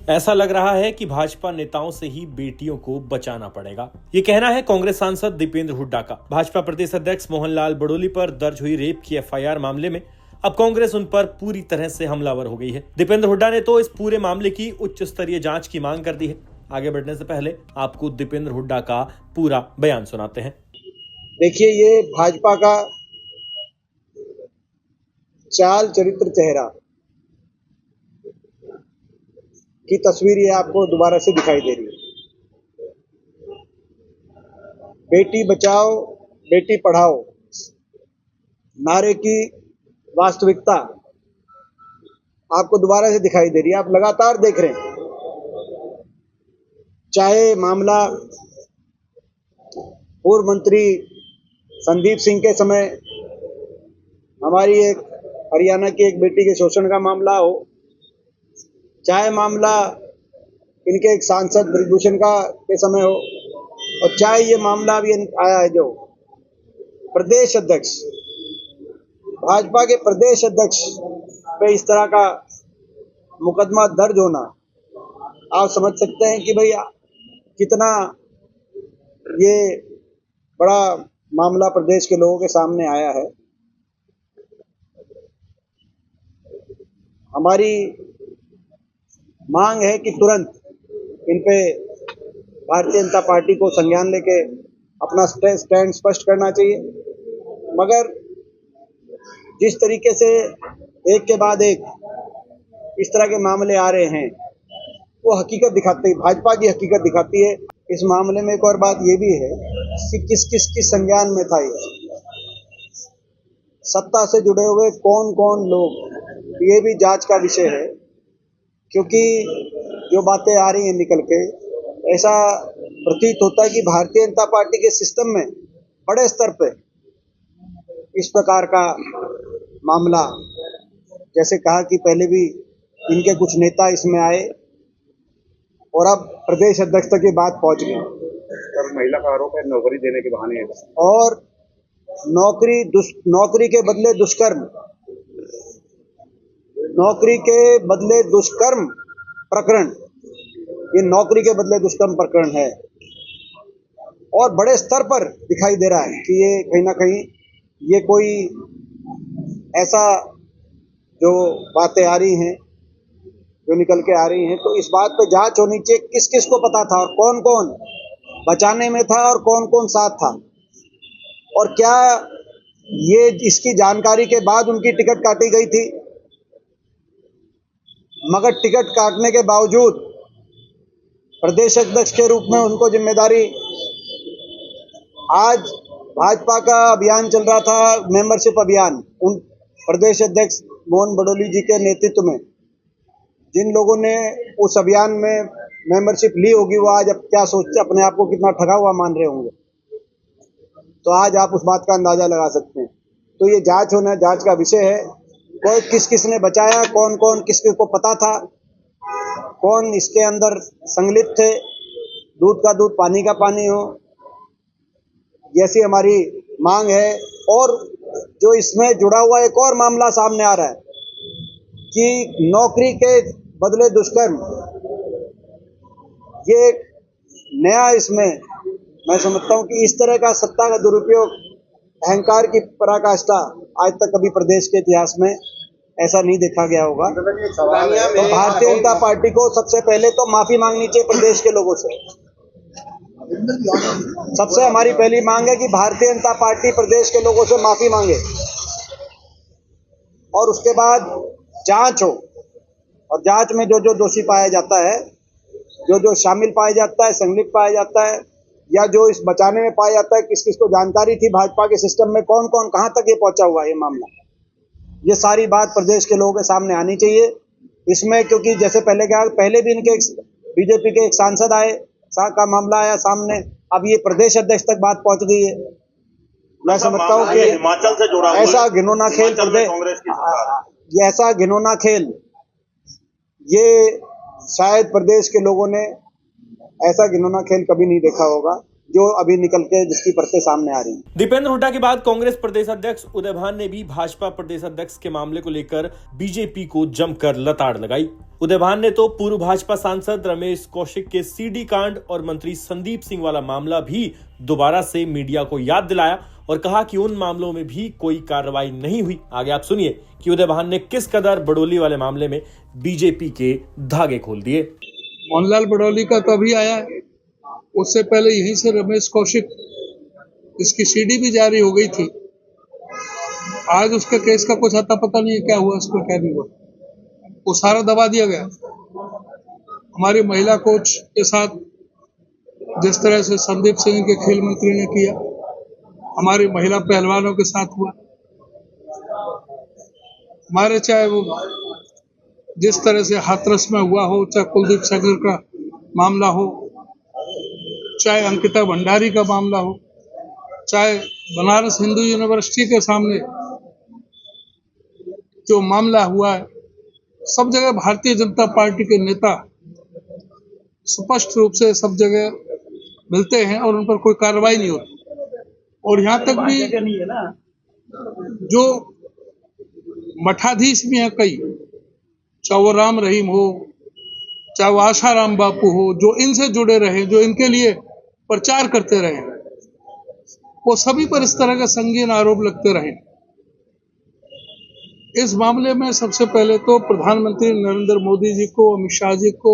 ऐसा लग रहा है कि भाजपा नेताओं से ही बेटियों को बचाना पड़ेगा। ये कहना है कांग्रेस सांसद दीपेंद्र हुड्डा का। भाजपा प्रदेश अध्यक्ष मोहनलाल बड़ोली पर दर्ज हुई रेप की एफआईआर मामले में अब कांग्रेस उन पर पूरी तरह से हमलावर हो गई है। दीपेंद्र हुड्डा ने तो इस पूरे मामले की उच्च स्तरीय जांच की मांग कर दी है। आगे बढ़ने से पहले आपको दीपेंद्र हुड्डा का पूरा बयान सुनाते हैं। देखिए, ये भाजपा का चाल चरित्र चेहरा की तस्वीर ये आपको दोबारा से दिखाई दे रही है। बेटी बचाओ बेटी पढ़ाओ नारे की वास्तविकता आपको दोबारा से दिखाई दे रही है। आप लगातार देख रहे हैं, चाहे मामला पूर्व मंत्री संदीप सिंह के समय हमारी एक हरियाणा की एक बेटी के शोषण का मामला हो, चाहे मामला इनके एक सांसद ब्रिजभूषण का के समय हो, और चाहे ये मामला अभी आया है जो प्रदेश अध्यक्ष भाजपा के प्रदेश अध्यक्ष पे इस तरह का मुकदमा दर्ज होना, आप समझ सकते हैं कि भैया कितना ये बड़ा मामला प्रदेश के लोगों के सामने आया है। हमारी मांग है कि तुरंत इन पे भारतीय जनता पार्टी को संज्ञान लेके अपना स्टैंड स्पष्ट करना चाहिए। मगर जिस तरीके से एक के बाद एक इस तरह के मामले आ रहे हैं, वो हकीकत दिखाती है, भाजपा की हकीकत दिखाती है। इस मामले में एक और बात ये भी है कि किस किस की संज्ञान में था ये, सत्ता से जुड़े हुए कौन कौन लोग, ये भी जांच का विषय है। क्योंकि जो बातें आ रही हैं निकल के, ऐसा प्रतीत होता है कि भारतीय जनता पार्टी के सिस्टम में बड़े स्तर पे इस प्रकार का मामला, जैसे कहा कि पहले भी इनके कुछ नेता इसमें आए और अब प्रदेश अध्यक्ष तक ये बात पहुंच गई। महिला का आरोप है नौकरी देने के बहाने है, और नौकरी के बदले दुष्कर्म, नौकरी के बदले दुष्कर्म प्रकरण, ये नौकरी के बदले दुष्कर्म प्रकरण है और बड़े स्तर पर दिखाई दे रहा है कि ये कहीं ना कहीं ये कोई ऐसा जो बातें आ रही हैं, जो निकल के आ रही हैं, तो इस बात पे जांच होनी चाहिए किस किस को पता था और कौन कौन बचाने में था और कौन कौन साथ था, और क्या ये इसकी जानकारी के बाद उनकी टिकट काटी गई थी। मगर टिकट काटने के बावजूद प्रदेश अध्यक्ष के रूप में उनको जिम्मेदारी, आज भाजपा का अभियान चल रहा था, मेंबरशिप अभियान, उन प्रदेश अध्यक्ष मोहन बड़ोली जी के नेतृत्व में जिन लोगों ने उस अभियान में मेंबरशिप ली होगी, वो आज अब क्या सोचते, अपने आप को कितना ठगा हुआ मान रहे होंगे, तो आज आप उस बात का अंदाजा लगा सकते हैं। तो ये जांच होना, जांच का विषय है। कोई किस किस ने बचाया, कौन कौन किस किस को पता था, कौन इसके अंदर संलिप्त थे, दूध का दूध पानी का पानी हो, जैसी हमारी मांग है। और जो इसमें जुड़ा हुआ एक और मामला सामने आ रहा है कि नौकरी के बदले दुष्कर्म, ये एक नया, इसमें मैं समझता हूं कि इस तरह का सत्ता का दुरुपयोग, अहंकार की पराकाष्ठा आज तक कभी प्रदेश के इतिहास में ऐसा नहीं देखा गया होगा। तो भारतीय जनता पार्टी को सबसे पहले तो माफी मांगनी चाहिए प्रदेश के लोगों से। सबसे हमारी पहली मांग है कि भारतीय जनता पार्टी प्रदेश के लोगों से माफी मांगे और उसके बाद जांच हो, और जांच में जो जो दोषी पाया जाता है, जो जो शामिल पाया जाता है, संलिप्त पाया जाता है, या जो इस बचाने में पाया जाता है, किस किस को जानकारी थी भाजपा के सिस्टम में, कौन कौन कहां तक ये पहुंचा हुआ है ये मामला, ये सारी बात प्रदेश के लोगों के सामने आनी चाहिए इसमें। क्योंकि जैसे पहले भी इनके बीजेपी के एक सांसद आए, का मामला आया सामने, अब ये प्रदेश अध्यक्ष तक बात पहुंच गई है। मैं समझता हूँ कि हिमाचल से जुड़ा ऐसा घिनौना खेल कांग्रेस की ऐसा घिनौना खेल ये शायद प्रदेश के लोगों ने ऐसा घिनौना खेल कभी नहीं देखा होगा, जो अभी निकल के जिसकी परतें सामने आ रही हैं। दीपेंद्र हुड्डा के बाद कांग्रेस प्रदेश अध्यक्ष उदय भान ने भी भाजपा प्रदेश अध्यक्ष के मामले को लेकर बीजेपी को जमकर लताड़ लगाई। उदयभान ने तो पूर्व भाजपा सांसद रमेश कौशिक के सीडी कांड और मंत्री संदीप सिंह वाला मामला भी दोबारा से मीडिया को याद दिलाया और कहा कि उन मामलों में भी कोई कार्रवाई नहीं हुई। आगे आप सुनिए कि उदयभान ने किस कदर बड़ोली वाले मामले में बीजेपी के धागे खोल दिए। मोहनलाल बड़ौली का तो अभी आया है, उससे पहले यहीं से रमेश कौशिक, इसकी सीडी भी जारी हो गई थी। आज उसके केस का कुछ आता पता नहीं है क्या हुआ, उसको क्या नहीं हुआ, वो सारा दबा दिया गया। हमारी महिला कोच के साथ जिस तरह से संदीप सिंह के खेल मंत्री ने किया, हमारी महिला पहलवानों के साथ हुआ। हमारे चाहे वो जिस तरह से हाथरस में हुआ हो, चाहे कुलदीप सेंगर का मामला हो, चाहे अंकिता भंडारी का मामला हो, चाहे बनारस हिंदू यूनिवर्सिटी के सामने जो मामला हुआ है, सब जगह भारतीय जनता पार्टी के नेता स्पष्ट रूप से सब जगह मिलते हैं और उन पर कोई कार्रवाई नहीं होती। और यहाँ तक भी जो मठाधीश भी हैं कई, चाहे वो राम रहीम हो, चाहे वो आशाराम बापू हो, जो इनसे जुड़े रहे, जो इनके लिए प्रचार करते रहे, वो सभी पर इस तरह के संगीन आरोप लगते रहे। इस मामले में सबसे पहले तो प्रधानमंत्री नरेंद्र मोदी जी को, अमित शाह जी को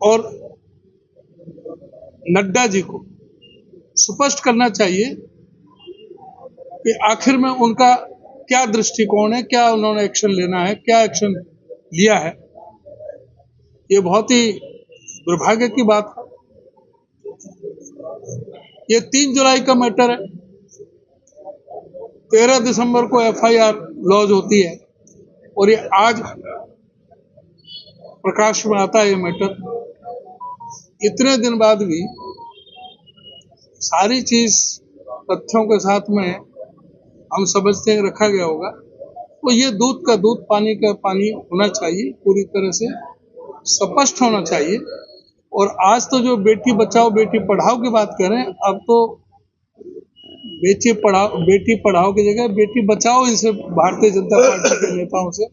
और नड्डा जी को स्पष्ट करना चाहिए कि आखिर में उनका क्या दृष्टिकोण है, क्या उन्होंने एक्शन लेना है, क्या एक्शन लिया है। ये बहुत ही दुर्भाग्य की बात है। ये 3 जुलाई का मैटर है, 13 दिसंबर को एफआईआर लॉन्च होती है और ये आज प्रकाश में आता है ये मैटर। इतने दिन बाद भी सारी चीज तथ्यों के साथ में हम समझते हैं रखा गया होगा, तो ये दूध का दूध पानी का पानी होना चाहिए, पूरी तरह से स्पष्ट होना चाहिए। और आज तो जो बेटी बचाओ बेटी पढ़ाओ की बात कर रहे हैं, अब तो बेटी पढ़ाओ की जगह बेटी बचाओ, इनसे भारतीय जनता पार्टी के नेताओं से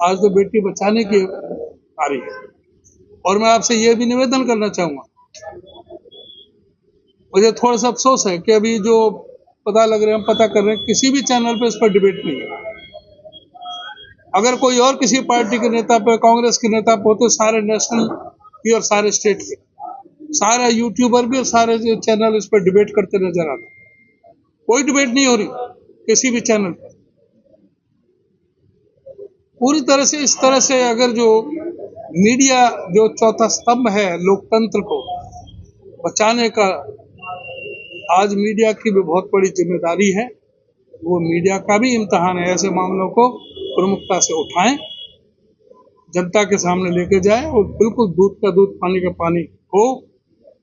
आज तो बेटी बचाने की आ रही है। और मैं आपसे ये भी निवेदन करना चाहूंगा, मुझे थोड़ा सा अफसोस है कि अभी जो पता लग रहे हैं, हम पता कर रहे हैं, किसी भी चैनल पे इस पर डिबेट नहीं है। अगर कोई और किसी पार्टी के नेता पे, कांग्रेस के नेता पे होते, सारे नेशनल की और सारे स्टेट के सारे यूट्यूबर भी और सारे चैनल इस पर डिबेट करते नजर आते। कोई डिबेट नहीं हो रही किसी भी चैनल पर। पूरी तरह से इस तरह से अगर जो मीडिया जो चौथा स्तंभ है लोकतंत्र को बचाने का, आज मीडिया की भी बहुत बड़ी जिम्मेदारी है। वो मीडिया का भी इम्तिहान है, ऐसे मामलों को प्रमुखता से उठाएं, जनता के सामने लेके जाएं और बिल्कुल दूध का दूध पानी का पानी हो।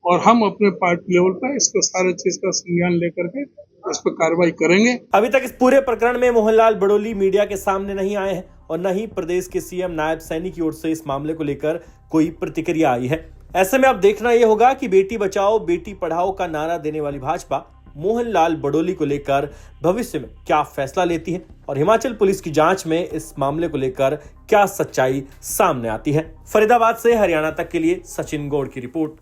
और हम अपने पार्टी लेवल पर इसको सारे चीज का संज्ञान लेकर के इस पर कार्रवाई करेंगे। अभी तक इस पूरे प्रकरण में मोहनलाल बड़ोली मीडिया के सामने नहीं आए हैं और न ही प्रदेश के सीएम नायब सैनी की ओर से इस मामले को लेकर कोई प्रतिक्रिया आई है। ऐसे में अब देखना यह होगा कि बेटी बचाओ बेटी पढ़ाओ का नारा देने वाली भाजपा मोहनलाल बड़ोली को लेकर भविष्य में क्या फैसला लेती है और हिमाचल पुलिस की जांच में इस मामले को लेकर क्या सच्चाई सामने आती है। फरीदाबाद से हरियाणा तक के लिए सचिन गौड़ की रिपोर्ट।